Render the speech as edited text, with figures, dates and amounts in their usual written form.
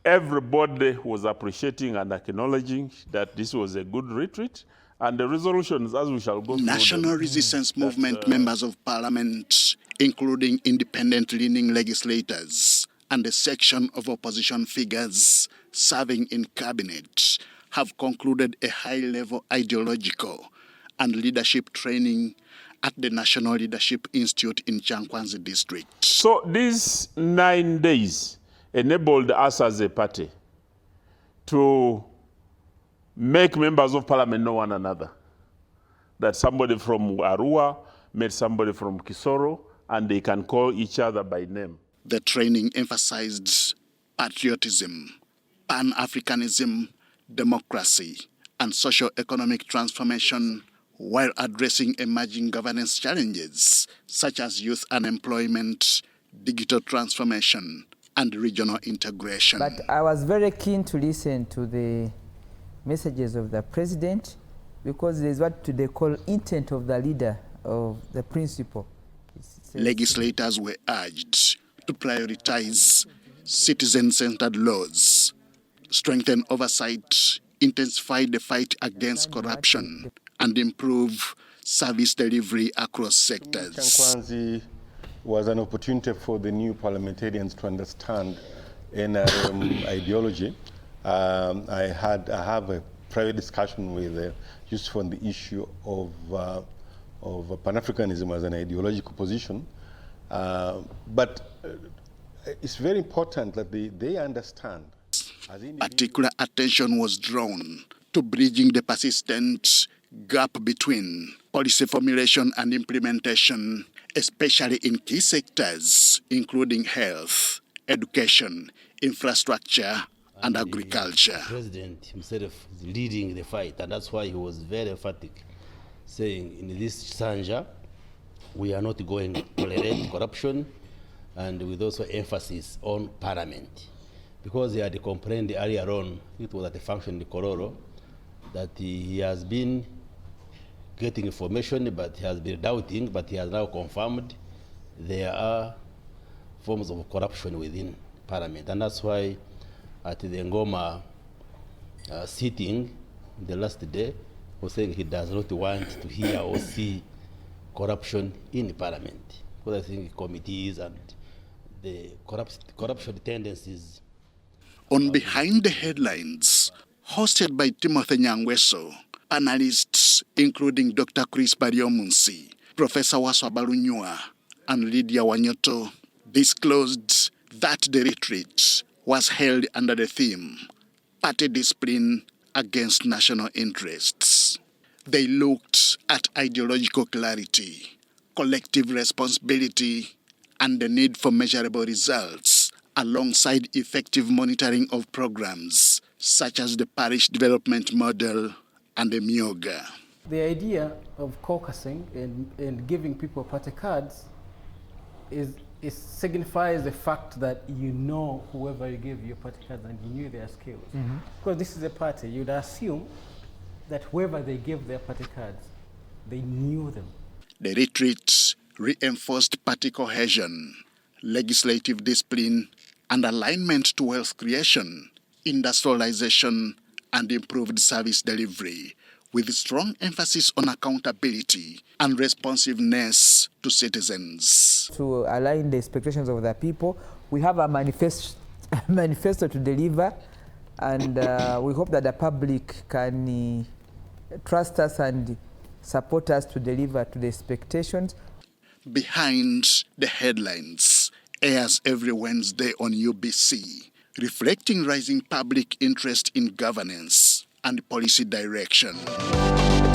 Everybody was appreciating and acknowledging that this was a good retreat, and the resolutions, as we shall go through National Resistance Movement members of parliament, including independent-leaning legislators and a section of opposition figures serving in cabinet, have concluded a high-level ideological and leadership training at the National Leadership Institute in Kyankwanzi district. So these 9 days enabled us as a party to make members of parliament know one another. That somebody from Arua met somebody from Kisoro, and they can call each other by name. The training emphasized patriotism, Pan-Africanism, democracy, and socio-economic transformation, while addressing emerging governance challenges such as youth unemployment, digital transformation, and regional integration. But I was very keen to listen to the messages of the president, because there's what they call intent of the leader, of the principle. Legislators were urged to prioritize citizen-centered laws, strengthen oversight, intensify the fight against corruption, and improve service delivery across sectors. Kyankwanzi was an opportunity for the new parliamentarians to understand NRM ideology. I have a private discussion with Yusuf on the issue of Pan-Africanism as an ideological position. But it's very important that they understand. Particular attention was drawn to bridging the persistent gap between policy formulation and implementation, especially in key sectors, including health, education, infrastructure, and agriculture. The president himself is leading the fight, and that's why he was very emphatic, saying in this Sanja, we are not going to tolerate corruption, and with also emphasis on parliament. Because he had complained earlier on, it was at the function in Kororo, that he has been getting information, but he has been doubting, but he has now confirmed there are forms of corruption within parliament. And that's why at the Ngoma sitting the last day, was saying he does not want to hear or see corruption in parliament. Because I think committees and the corruption tendencies. On Behind the Headlines, hosted by Timothy Nyangweso, panelists including Dr. Chris Bariomunsi, Professor Waswa Balunyua, and Lydia Wanyoto disclosed that the retreat was held under the theme, Party Discipline Against National Interests. They looked at ideological clarity, collective responsibility, and the need for measurable results, alongside effective monitoring of programs such as the Parish Development Model and the Myoga. The idea of caucusing and giving people party cards it signifies the fact that you know whoever you give your party cards and you knew their skills. Mm-hmm. Because this is a party, you'd assume that whoever they give their party cards, they knew them. The retreat reinforced party cohesion, legislative discipline, and alignment to wealth creation, industrialization, and improved service delivery, with strong emphasis on accountability and responsiveness to citizens. To align the expectations of the people, we have a manifesto to deliver, and we hope that the public can trust us and support us to deliver to the expectations. Behind the Headlines airs every Wednesday on UBC, reflecting rising public interest in governance and policy direction.